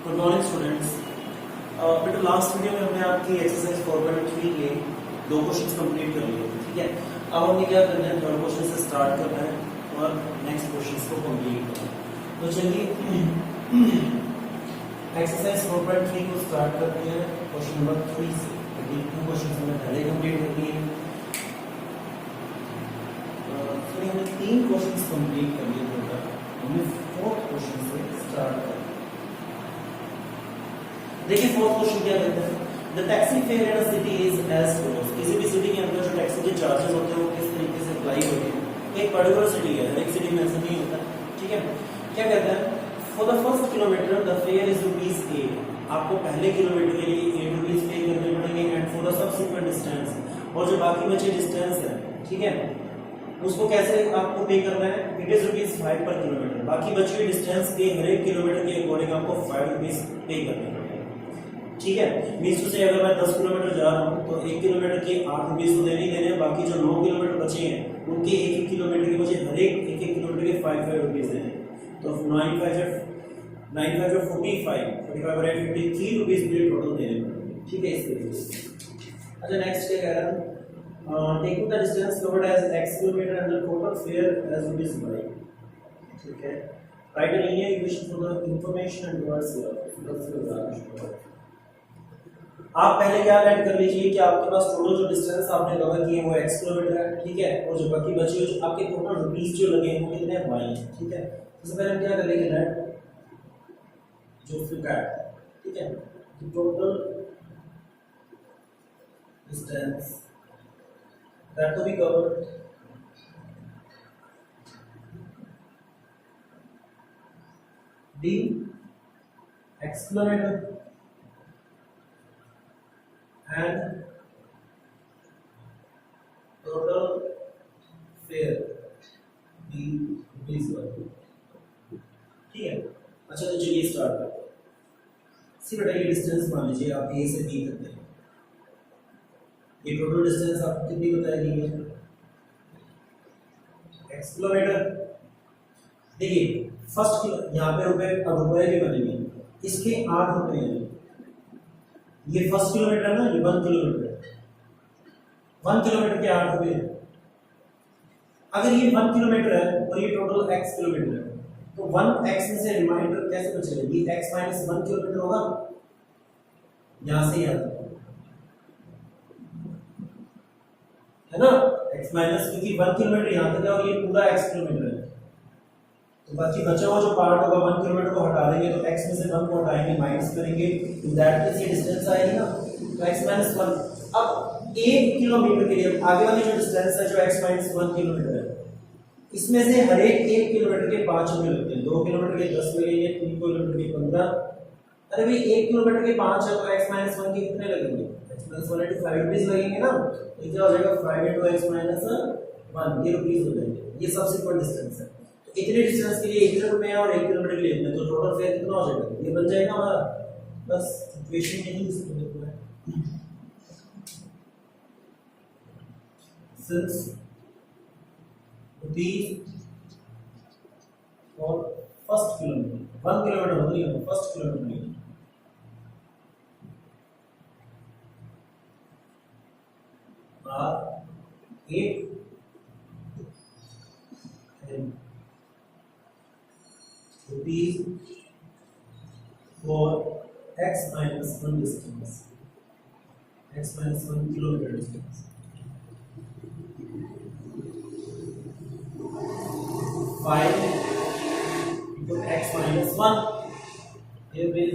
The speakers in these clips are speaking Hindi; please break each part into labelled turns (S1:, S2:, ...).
S1: Good morning students. बेटा लास्ट वीडियो में हमने आपकी एक्सरसाइज 4.3 के दो क्वेश्चंस कंप्लीट कर लिए थे, ठीक है। अब हमें क्या करना है, थर्ड क्वेश्चन से स्टार्ट करना है और नेक्स्ट क्वेश्चंस को कंप्लीट करना है। तो चलिए एक्सरसाइज 4.3 को स्टार्ट करते हैं क्वेश्चन नंबर 3 से। अभी टू क्वेश्चंस हमने पहले कंप्लीट कर लिए। सॉरी हमने तीन क्वेश्चंस कंप्लीट कर लिए बेटा, हमें फोर्थ क्वेश्चन से स्टार्ट करना है। देखिए फोर्थ क्वेश्चन क्या कहता है, the taxi fare in a city is as follows. किसी भी सिटी के अंदर जो टैक्सी के चार्जेस होते हैं वो किस तरीके से अप्लाई होते हैं। एक पर्टिकुलर सिटी है, हर एक सिटी में ऐसा नहीं होता, ठीक है। क्या कहता है, for the first kilometre the fair is ₹8। आपको पहले किलोमीटर के लिए ₹8 पे करने पड़ेंगे and for the subsequent distance, और जो बाकी बचे डिस्टेंस है, ठीक है, उसको कैसे आपको पे करना है, इट इज ₹5 पर किलोमीटर। बाकी बची हुई डिस्टेंस के हर एक किलोमीटर के अकॉर्डिंग आपको ₹5 पे करने पड़ेंगे, ठीक है। मींस टू से अगर मैं 10 किलोमीटर जा रहा हूँ तो 1 किलोमीटर के ₹8 तो देने ही देने हैं, बाकी जो 9 किलोमीटर बचे हैं उनके 1 किलोमीटर के मुझे हर एक 1 किलोमीटर के ₹5 देने हैं। तो 9 5 45 45 और 53 रुपीस मुझे टोटल देने पड़ेंगे, ठीक है। इस तरीके से अच्छा नेक्स्ट क्या कह रहा है, taking the distance covered as x kilometre and the total fare as ₹y, ठीक है। Write a linear equation for the information and towards here. आप पहले क्या ऐड कर लीजिए कि आपके पास टोटल जो डिस्टेंस आपने कवर किए वो x किलोमीटर है, ठीक है, और जो बाकी बची हुई जो आपके टोटल रुपीस जो लगे हैं वो कितने हैं, y, ठीक है। सबसे पहले हम क्या करेंगे, लेट जो फिर है, ठीक है, total distance that to be covered d x kilometre and total fare be ₹1, ठीक है। अच्छा तो चलिए स्टार्ट करते हैं। सी बेटा ये डिस्टेंस मान लीजिए आप ए से बी तक है, ये टोटल डिस्टेंस आपको कितनी बताई है, x किलोमीटर। देखिए फर्स्ट यहाँ पे रुपए, अब रुपए भी बनेंगे, इसके ₹8 हैं। ये फर्स्ट किलोमीटर है ना, ये 1 किलोमीटर है, 1 किलोमीटर के ₹8 है। अगर ये 1 किलोमीटर है और ये टोटल x किलोमीटर है तो 1x में से रिमाइंडर कैसे बचेगा, ये x माइनस 1 किलोमीटर होगा, यहां से यहां है ना, x माइनस, क्योंकि 1 किलोमीटर यहां तक है और ये पूरा x किलोमीटर है, तो बाकी बचा हुआ जो पार्ट होगा 1 किलोमीटर को हटा देंगे तो x में से 1 को हटाएंगे, माइनस करेंगे, इन दैट केस ये डिस्टेंस आएगी ना, तो x माइनस 1। अब 1 किलोमीटर के लिए आगे वाली जो डिस्टेंस है जो x माइनस 1 किलोमीटर है, इसमें से हर एक 1 किलोमीटर के ₹5 लगते हैं, 2 किलोमीटर के 10 लगेंगे, 3 किलोमीटर के 15। अरे भाई 1 किलोमीटर के 5 है तो x माइनस 1 के कितने लगेंगे, x माइनस 1 into ₹5 लगेंगे ना, तो क्या हो जाएगा 5 into x माइनस 1, ये रुपीस हो जाएंगे। ये सब्सिक्वेंट डिस्टेंस है, तो इतने डिस्टेंस के लिए इतने रुपए और 1 किलोमीटर के लिए इतने, तो टोटल फेयर कितना हो जाएगा, ये बन जाएगा हमारा, बस इक्वेशन यही इसको लिखना है। सिंस रुपीस और फर्स्ट किलोमीटर, 1 किलोमीटर होती है, फर्स्ट किलोमीटर नहीं, ₹8 for x minus 1 distance, x minus 1 kilometer distance, 5 into x minus 1, here is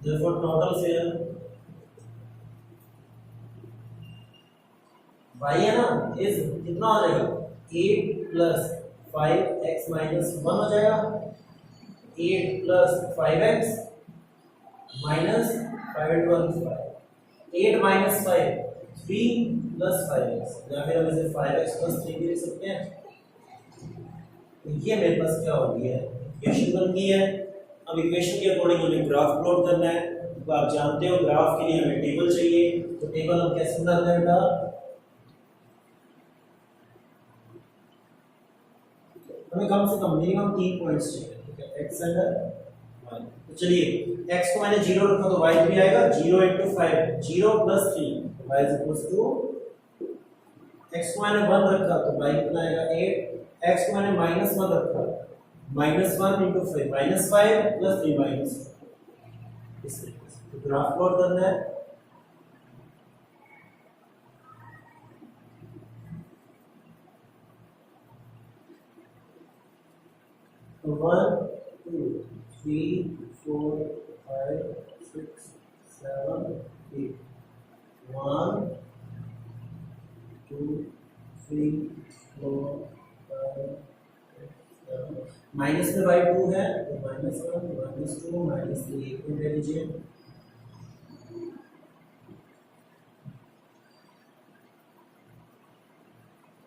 S1: therefore total fare y है ना, इज कितना हो जाएगा, 8 plus 5x minus 1 हो जाएगा, 8 plus 5x minus 5 into 1 is 5, 8 minus 5 3 plus 5x, या फिर हम इसे 5x plus 3 भी लिख सकते हैं। तो ये मेरे पास क्या हो गया है, इक्वेशन बन गई है। अब इक्वेशन के अकॉर्डिंग हमें ग्राफ प्लॉट करना है, तो आप जानते हो ग्राफ के लिए हमें टेबल चाहिए, तो टेबल हम कैसे बनाते हैं बेटा, हमें कम से कम मिनिमम 3 पॉइंट्स चाहिए, ठीक है, एक्स अंडर 1। तो चलिए x को मैंने 0 रखा तो y भी आएगा 0 into 5 0 plus 3 तो y is equals to x को मैंने 1 रखा तो y कितना आएगा 8 x को मैंने -1 रखा -1 into 5 -5 plus 3 minus 1 इस तरीके से तो ग्राफ प्लॉट करना है तो 1 2 3 4 5 6 7 8 1 2 3 4 5 माइनस में बाई 2 है तो -1 -2 -3 एक में ले लीजिए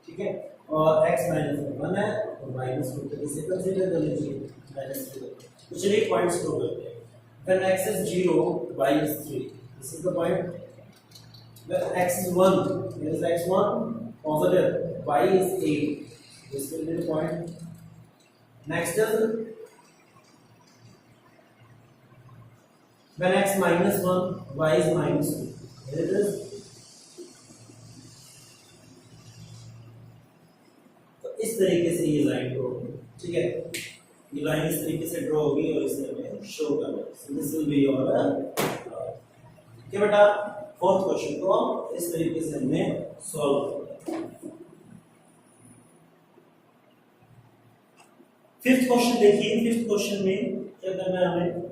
S1: ठीक है और x -1 है तो -2 तो इसे कंसीडर कर लीजिए -2 तो चलिए पॉइंट्स को करते हैं when x is 0 y is 3 this is the point when x is 1 here is x1 positive y is 8 this will be the point next is when x -1 y is -2 here it is इस तरीके से ये लाइन ड्रॉ होगी ठीक है ये लाइन इस तरीके से ड्रॉ होगी और इसे हमें शो करना है so this will be your ठीक है बेटा फोर्थ क्वेश्चन को इस तरीके से हमने सॉल्व किया फिफ्थ क्वेश्चन देखिए फिफ्थ क्वेश्चन में क्या करना है हमें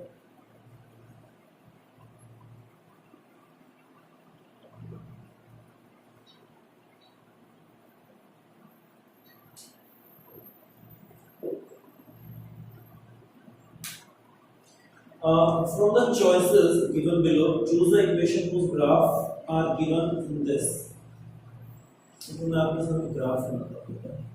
S1: from the choices given below, choose the equation whose graph are given in this. तो मैं आपके सामने ग्राफ बनाता हूँ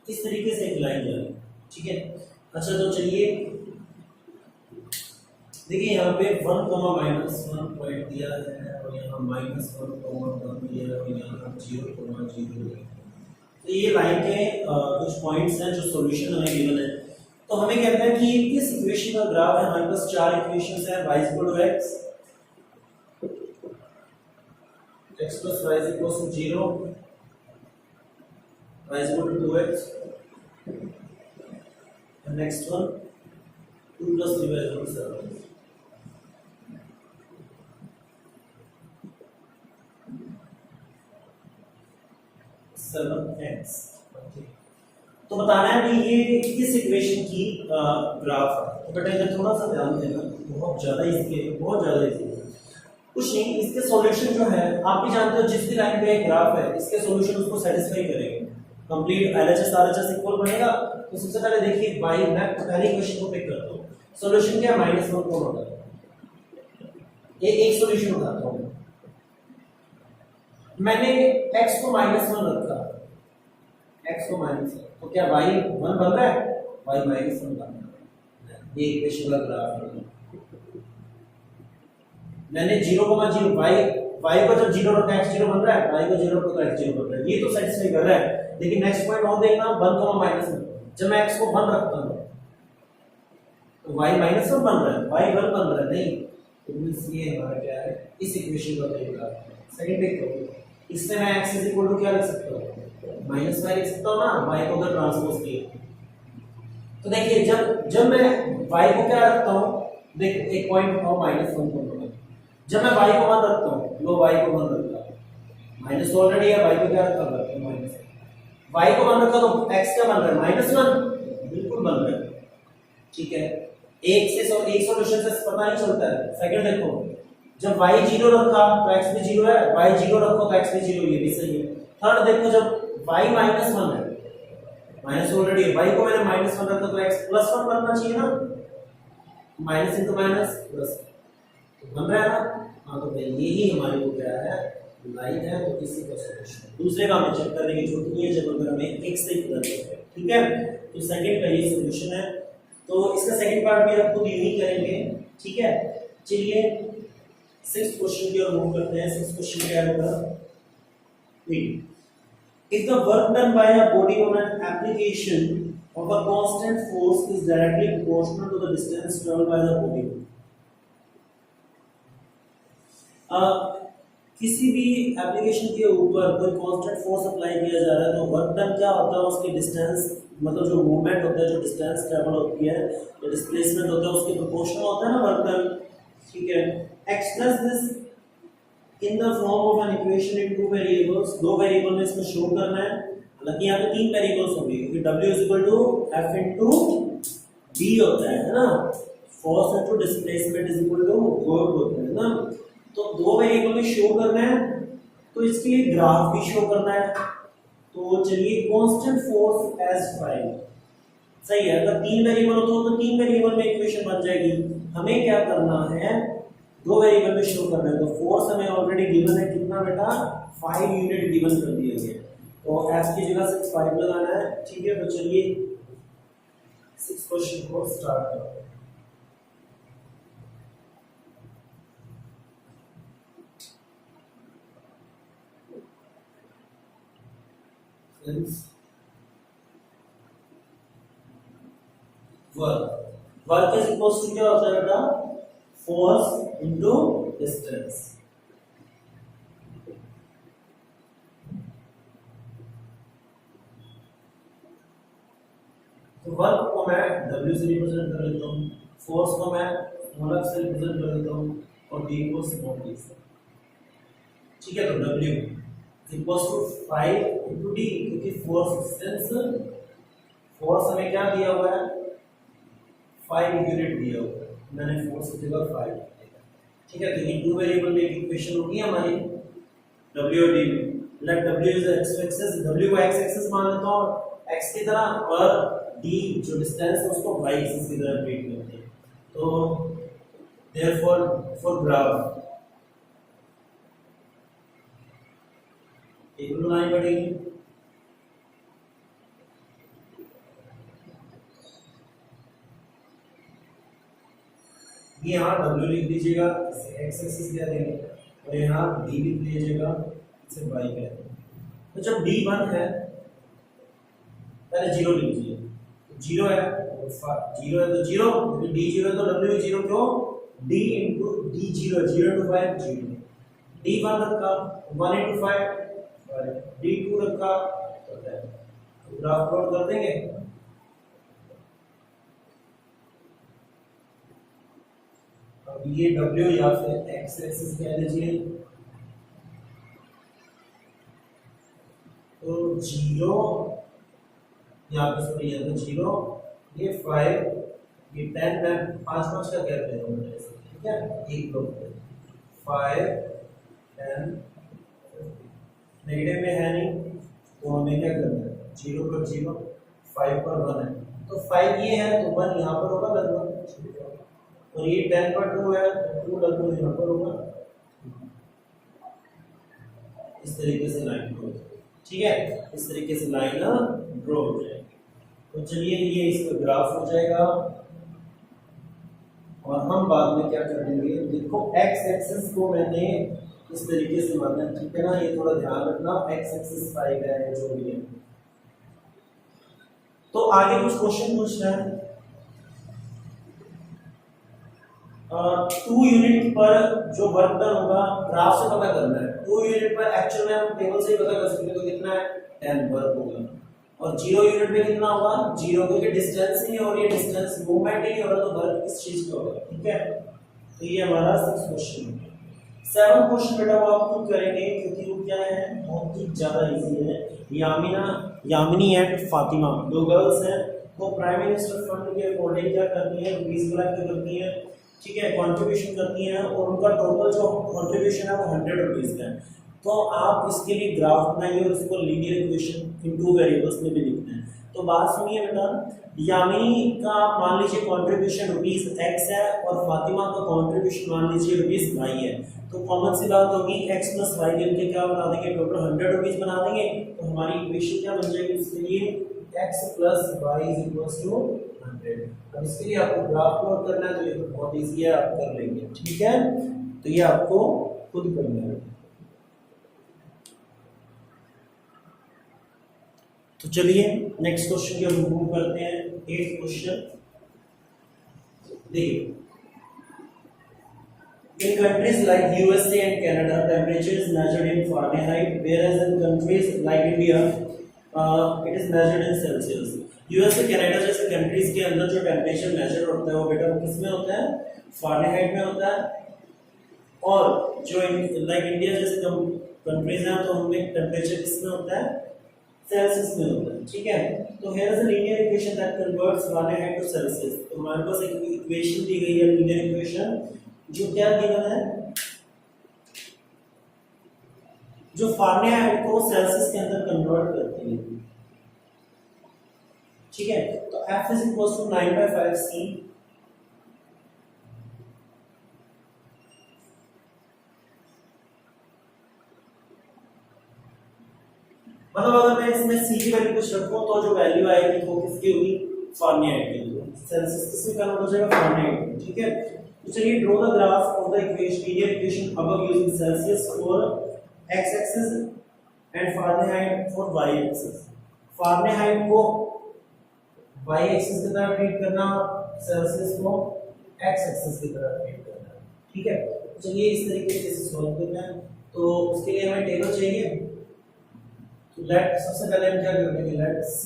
S1: इस तरीके से एक लाइन जा रही है ठीक है अच्छा तो चलिए देखिए यहाँ पे 1, -1 पॉइंट दिया है और यहाँ -1, दिया है और यहाँ 0, 0 तो ये लाइन के कुछ पॉइंट्स हैं जो सॉल्यूशन हमें गिवन है तो हमें कहते हैं कि इस इक्वेशन का ग्राफ है हमारे पास 4 इक्वेशंस हैं y x x plus y is equals to 0 y is equal to 2x and next one 2 plus 3y is equal to 7 7x तो बताना है कि ये किस इक्वेशन की ग्राफ है तो बेटा इधर थोड़ा सा ध्यान देना बहुत ज्यादा इजी है कुछ नहीं इसके सॉल्यूशन जो है आप भी जानते हो जिस भी लाइन पे ग्राफ है इसके सॉल्यूशन उसको सेटिस्फाई करेंगे कंप्लीट एलएचएस आरएचएस इक्वल बनेगा तो सबसे पहले देखिए y मैं पहले क्वेश्चन को पिक करता हूं सॉल्यूशन क्या -1 कौन होता है ये एक सॉल्यूशन उठाता हूं मैंने x को -1 रखा x को -1 तो क्या y 1 बन रहा है y -1 बन रहा है ये इक्वेशन का ग्राफ है मैंने 0,0 y को जब 0 रखा x 0 बन रहा है y को 0 रखा x 0 बन रहा है ये तो सेटिस्फाई कर रहा है लेकिन नेक्स्ट पॉइंट और देखना 1, जब मैं x को 1 रखता हूं तो y -1 बन रहा है y 1 बन रहा है नहीं तो मींस ये हमारा क्या है इस इक्वेशन का तरीका सेकंड देखो इससे मैं x क्या लिख सकता हूं -y लिख सकता हूं ना y को उधर ट्रांसपोज किया तो देखिए जब मैं y को क्या रखता हूं देखो एक पॉइंट और -1 को जब मैं y को 1 रखता हूं लो y को 1 रखता हूं माइनस ऑलरेडी है y को क्या रखा है माइनस y को 1 रखा तो x क्या बन रहा है -1 बिल्कुल बन रहा है ठीक है एक सॉल्यूशन से पता नहीं चलता है सेकंड देखो जब y 0 रखा तो x भी 0 है, y 0 रखो तो x भी 0, ये भी सही है। थर्ड देखो जब y -1 है, माइनस ऑलरेडी है, y को मैंने -1 रखा तो x +1 बनना चाहिए ना, माइनस इंटू माइनस प्लस बन रहा है ना। हाँ तो यही हमारी को क्या है, लाइन है। तो इसी का सॉल्यूशन दूसरे का हमें चेक करने की जरूरत नहीं है जब अगर हमें x से पता चले, ठीक है। तो सेकंड का ये सॉल्यूशन है। तो इसका सेकंड पार्ट भी आप खुद यूं ही करेंगे, ठीक है। चलिए 6th क्वेश्चन की ओर मूव करते हैं। 6th क्वेश्चन क्या होगा, if the work done by a body on an application of a constant force is directly proportional to the distance traveled by the body, किसी भी एप्लीकेशन के ऊपर कोई कांस्टेंट फोर्स अप्लाई किया जा रहा है तो वर्क डन क्या होता है, उसकी डिस्टेंस मतलब जो मूवमेंट होता है, जो डिस्टेंस ट्रैवल होती है, जो डिस्प्लेसमेंट होता है उसके प्रोपोर्शनल होता है ना वर्क डन, ठीक है। Express this in the form of an equation in two variables, दो वेरिएबल में इसमें शो करना है। हालांकि यहाँ पे तीन वेरिएबल्स होंगे क्योंकि w f d होता है ना, फोर्स इनटू डिस्प्लेसमेंट वर्क होता है ना। तो दो वेरिएबल में शो करना है तो इसके लिए ग्राफ भी शो करना है। तो चलिए कांस्टेंट फोर्स एज फाइव, सही है। अगर तीन वेरिएबल हो तो तीन वेरिएबल में इक्वेशन बन जाएगी। हमें क्या करना है, दो वेरिएबल में शो करना है। तो फोर्स हमें ऑलरेडी गिवन है, कितना बेटा 5 यूनिट गिवन कर दिया गया, तो f की जगह सिर्फ 5 लगाना है, ठीक है। तो चलिए 6 क्वेश्चन को स्टार्ट करते हैं। वर्क इज इक्वल टू क्या होता है बेटा, फोर्स इनटू डिस्टेंस। तो वर्क को मैं W से रिप्रेजेंट कर लेता हूँ, फोर्स को मैं स्मॉल f से रिप्रेजेंट कर लेता हूँ और d को स्मॉल d से, ठीक है। तो W equals to 5 into d, क्योंकि फोर्स हमें क्या दिया हुआ है, 5 यूनिट दिया हुआ है, मैंने फोर्स की जगह 5, ठीक है। तो ये टू वेरिएबल में एक इक्वेशन होगी हमारी w और d में। Let w is x axis, w को x एक्सिस मान लेता हूं x की तरह, और d जो डिस्टेंस है उसको y एक्सिस की तरह ट्रीट करते हैं। तो देयरफॉर फॉर ग्राफ एक बनानी पड़ेगी, ये यहाँ W लिख दीजिएगा, इसे x एक्सिस कह देंगे, और यहाँ D लिख लीजिएगा, इसे y कह देंगे। तो जब D 1 है, पहले 0 लिख लीजिए, 0 है, 0 है तो 0, D 0 है तो W 0, क्यों D into D 0, 0 to 5 0, D 1 रखा 1 into 5 D 2 रखा, तो ग्राफ प्लॉट कर देंगे। अब ये W या फिर x एक्सिस कह लीजिए, तो 0 यहाँ पे सॉरी है तो 0, ये 5, ये 10 5 5 का क्या करेंगे, ठीक है, एक दो 5 10 नेगेटिव में है नहीं, तो हमें क्या करना है, 0 पर 0, 5 पर 1 है, तो 5 ये है तो 1 यहाँ पर होगा लगभग, और ये 10 पर 2 है तो 2 लगभग यहाँ पर होगा। इस तरीके से लाइन ड्रॉ, ठीक है, इस तरीके से लाइन ड्रॉ हो जाएगी। तो चलिए ये इसका ग्राफ हो जाएगा, और हम बाद में क्या कर देंगे, देखो x एक्सिस को मैंने इस तरीके से माना, ठीक है ना, ये थोड़ा ध्यान रखना, x एक्सिस 5 है जो भी है। तो आगे कुछ क्वेश्चन पूछ रहा है, 2 यूनिट पर जो वर्क डन होगा ग्राफ से पता करना है। 2 यूनिट पर एक्चुअल में हम टेबल से ही पता कर सकते हैं, तो कितना है 10 वर्क होगा, और 0 यूनिट में कितना होगा 0, क्योंकि डिस्टेंस ही और ये डिस्टेंस मूवमेंट ही नहीं हो रहा, तो वर्क किस चीज का होगा, ठीक है। तो ये हमारा 6 क्वेश्चन है। 7 क्वेश्चन बेटा वो आप खुद करेंगे, क्योंकि वो क्या है, बहुत ही ज्यादा इजी है। यामिनी एंड फातिमा दो गर्ल्स हैं, वो प्राइम मिनिस्टर फंड के अकॉर्डिंग क्या करती है, रुपीज कलेक्ट करती है, ठीक है, कंट्रीब्यूशन करती हैं और उनका टोटल जो कंट्रीब्यूशन है वो 100 रुपीज का है। तो आप इसके लिए ग्राफ बनाइए और इसको linear equation in two variables में भी लिखते हैं। तो बात सुनिए बेटा, यामिनी का मान लीजिए कंट्रीब्यूशन ₹x है और फातिमा का कंट्रीब्यूशन मान लीजिए ₹y है। तो कॉमन सी बात होगी x प्लस y मिलके क्या बना देंगे, टोटल 100 रुपीज बना देंगे। तो हमारी इक्वेशन क्या बन जाएगी इसके लिए, x plus Y is equals to 100। अब इसके लिए आपको ग्राफ प्लॉट करना है, तो ये तो बहुत इजी है, आप कर लेंगे। ठीक है, तो ये आपको खुद करना है। तो चलिए नेक्स्ट क्वेश्चन की ओर मूव करते हैं। 8th क्वेश्चन देखिए, in countries like USA and Canada temperature is measured in Fahrenheit, whereas in countries like India it is measured in Celsius। USA Canada जैसे कंट्रीज के अंदर जो टेम्परेचर मेजर होता है वो बेटा किस में होता है, फारेनहाइट में होता है। और जो लाइक इंडिया जैसे कंट्रीज हैं तो उनमें टेम्परेचर किस में होता है, सेल्सियस में होता है। ठीक है, तो here is a linear equation that converts Fahrenheit to Celsius. तो हमारे पास एक इक्वेशन दी गई है, लीनियर इक्वेशन, जो क्या गिवन है, जो फारेनहाइट को सेल्सियस के अंदर कन्वर्ट करती है। ठीक है, तो F is equals to 9/5C मतलब अगर मैं इसमें C की वैल्यू कुछ रखूं तो जो वैल्यू आएगी वो किसकी होगी, फारेनहाइट की होगी। सेल्सियस किसमें कन्वर्ट हो जाएगा, फारेनहाइट में। ठीक है, तो चलिए draw the graph of the equation, linear equation above using Celsius for x axis and Fahrenheit for y axis. Fahrenheit को y एक्सिस की तरह ट्रीट करना, सेल्सियस को x एक्सिस की तरह ट्रीट करना। ठीक है, चलिए इस तरीके से इसे सॉल्व करना है। तो उसके लिए हमें टेबल चाहिए। तो लेट सबसे पहले हम क्या करेंगे, लेट c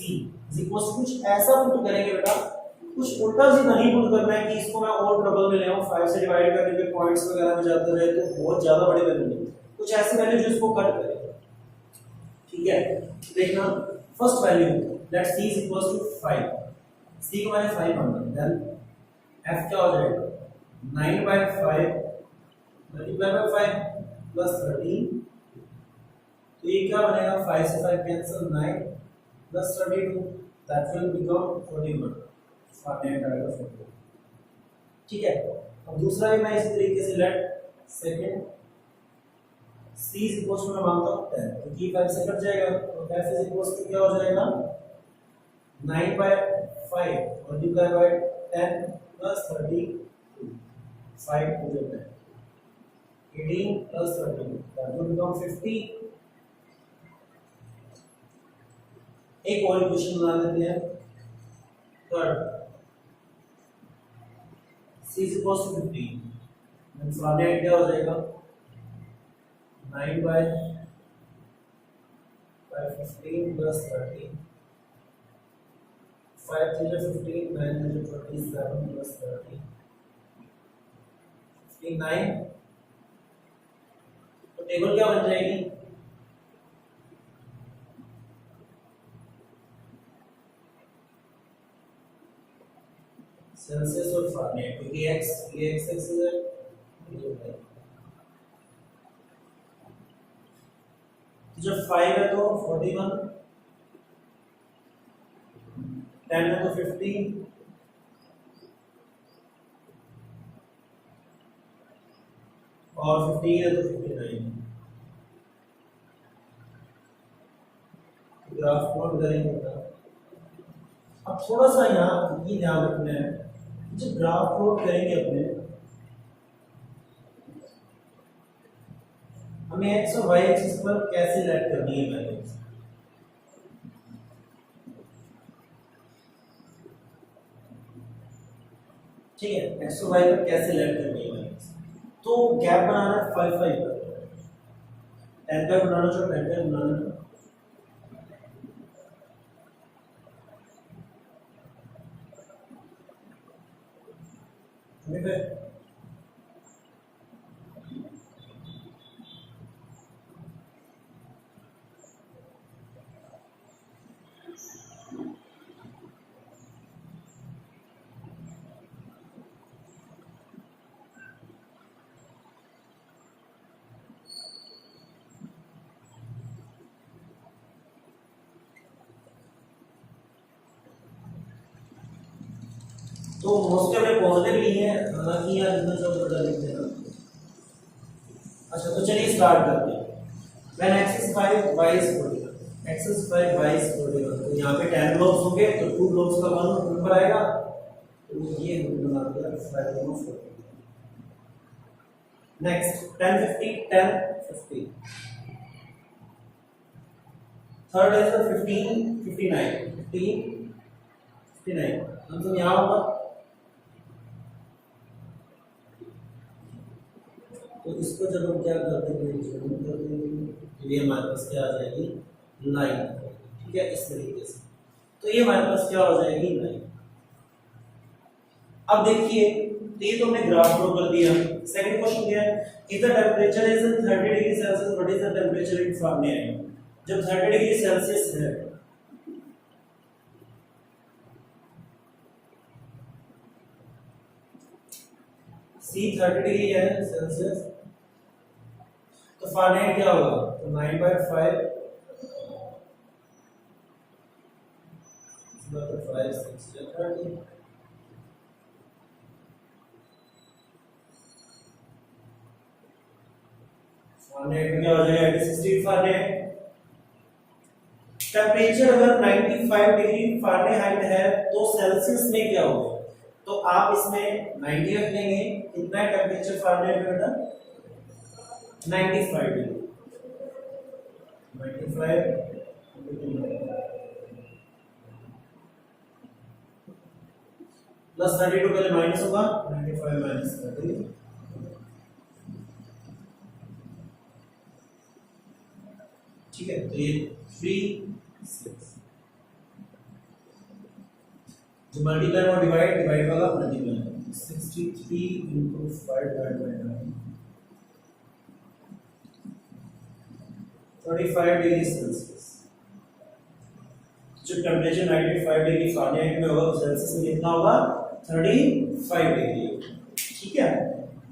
S1: इज इक्वल्स कुछ ऐसा पुट करेंगे बेटा, कुछ उल्टा सीधा नहीं पुट करना है कि इसको मैं और ट्रबल में ले आऊं, 5 से डिवाइड करने पे पॉइंट्स वगैरह में जाते रहे तो बहुत ज्यादा बड़ी वैल्यू नहीं, कुछ ऐसी वैल्यू जो इसको कट करे। ठीक है, देखना first value let c is equals to 5, c को मैंने 5 माना, देन f क्या हो जाएगा, 9/5 मल्टीप्लाई बाय 5 प्लस 13। तो ये क्या बनेगा, 5 से 5 cancel, 9 plus 32 that will become 41, Fahrenheit आएगा 41। ठीक है, अब दूसरा भी मैं इसी तरीके से let second c is equals to मैं मानता हूं 10, क्योंकि 5 से कट जाएगा तो f इज इक्वल्स टू क्या हो जाएगा, 9/5 मल्टीप्लाई बाय 10 प्लस 32, 5 हो जाता है 18 प्लस 32 दैट विल बिकम 50। एक और इक्वेशन बना लेते हैं, third c is equals to 15, then Fahrenheit क्या हो जाएगा, 9/5 15 प्लस 13, 5 3 15, 9 3 27 प्लस 13 59। तो टेबल क्या बन जाएगी, सेल्सियस और फारेनहाइट, क्योंकि x ये x एक्सिस है, जब 5 है तो 41, 10 है तो 50, और 15 है तो 59। ग्राफ प्लॉट करेंगे। अब थोड़ा सा यहाँ ये ध्यान रखना है, जब ग्राफ प्लॉट करेंगे अपने, हमें x और y एक्सिस पर कैसे लेट करनी है वैल्यूज। ठीक है, x और y पर कैसे लेट करनी है वैल्यूज। तो गैप बनाना है 5 5 पर, 10 पर बनाना, जो 10 पर बनाना है। तो मोस्ट ऑफ पॉजिटिव ही है, हालांकि यहाँ लिखना चाहो तो लिख देना। अच्छा तो चलिए स्टार्ट करते हैं। When x is 5 y is 41, x is 5 y is 41, तो यहाँ पे 10 ब्लॉक्स होंगे तो 2 ब्लॉक्स का 1 नंबर आएगा, तो ये हमने बना दिया 5 40। नेक्स्ट 10 50 10 50, थर्ड इज 15 59 15 59, आंसर यहाँ होगा। तो इसको जब हम क्या करते हैं, जूम कर देंगे तो ये हमारे पास क्या आ जाएगी 9, ठीक है, इस तरीके से। तो ये हमारे पास क्या हो जाएगी 9। अब देखिए ये तो हमने ग्राफ ड्रॉ कर दिया। सेकंड क्वेश्चन क्या है, if the temperature is 30 degree Celsius what is the temperature in Fahrenheit. जब 30 डिग्री सेल्सियस है सी 30 डिग्री है सेल्सियस, तो फारेनहाइट क्या होगा, तो 9/5 5 6 30। फारेनहाइट में क्या हो जाएगा 60 फारेनहाइट। टेम्परेचर अगर 95 डिग्री फारेनहाइट है तो सेल्सियस में क्या होगा, तो आप इसमें 90 रख लेंगे। कितना टेम्परेचर फारेनहाइट में बेटा 95 डिग्री, 95 प्लस 32 पहले माइनस होगा, 95 माइनस 30, ठीक है। तो ये 3 6 जो मल्टीप्लाई और डिवाइड वाला मल्टीप्लाई 63 into 5/9 35 डिग्री सेल्सियस। जो टेम्परेचर 95 डिग्री फारेनहाइट में होगा सेल्सियस में कितना होगा 35 डिग्री, ठीक है।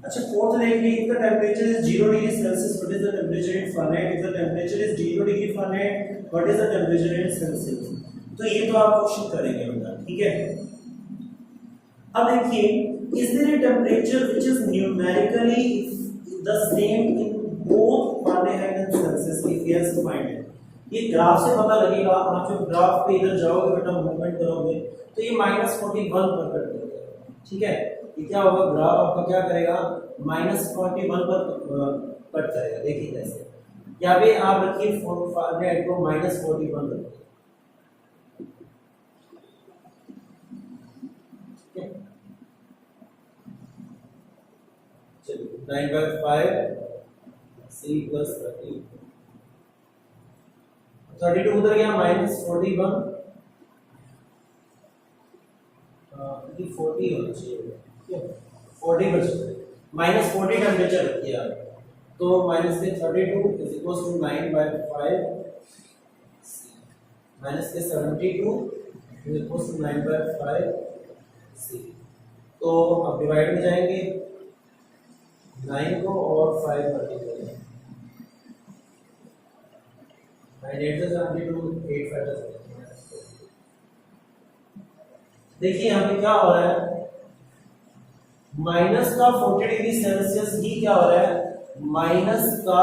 S1: अच्छा फोर्थ देखिए, if the temperature is 0 degree Celsius what is the temperature in Fahrenheit. If the temperature is 0 degree Fahrenheit what is the temperature in Celsius. तो ये तो आप क्वेश्चन करेंगे बेटा, ठीक है। अब देखिए, is there a temperature which is numerically the same in both Fahrenheit and Celsius, if yes find it. ये ग्राफ से पता लगेगा। आप जब ग्राफ पे इधर जाओगे बेटा मूवमेंट करोगे तो ये -41 पर कट करेगा, ठीक है। ये क्या होगा, ग्राफ आपका क्या करेगा -41 पर कट करेगा। देखिए कैसे, यहाँ पे आप रखिए फारेनहाइट को -41 रखिए, चलिए 9/5 C + 30 32 उधर गया -41, ये 40 होना चाहिए, 40 -40 टेम्परेचर रखिए आप, तो माइनस के 32 इज इक्वल टू 9/5 माइनस के 72 इज इक्वल टू 9/5 सी। तो अब डिवाइड में जाएंगे 9 को और 5 मल्टीप्लाई 9 8 72 8 5। देखिए यहाँ पे क्या हो रहा है, माइनस का 40 डिग्री सेल्सियस ही क्या हो रहा है माइनस का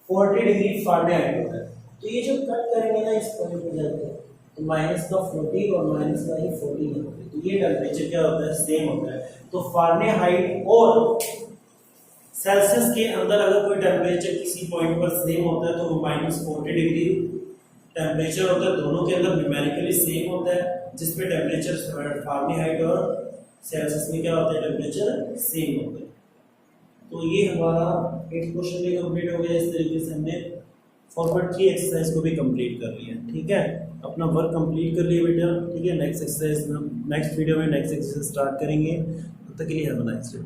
S1: 40 डिग्री फारेनहाइट होता है। तो ये जो कट करेंगे ना इस पॉइंट पे जाके तो माइनस का 40 और माइनस का ही 40 होता है। तो ये टेम्परेचर क्या होता है सेम होता है। तो फारेनहाइट और सेल्सियस के अंदर अगर कोई टेम्परेचर किसी पॉइंट पर सेम होता है तो वो -40 डिग्री टेम्परेचर होता है, दोनों के अंदर न्यूमेरिकली सेम होता है, जिसपे टेम्परेचर फारेनहाइट और सेल्सियस में क्या होता है टेम्परेचर सेम होता है। तो ये हमारा 8th क्वेश्चन भी कंप्लीट हो गया। इस तरीके से हमने फॉरवर्ड 3 एक्सरसाइज को भी कंप्लीट कर लिया, ठीक है। अपना वर्क कंप्लीट कर लिया बेटा, ठीक है। नेक्स्ट एक्सरसाइज नेक्स्ट वीडियो में नेक्स्ट एक्सरसाइज स्टार्ट करेंगे, तब तक के लिए हैव अ नाइस डे।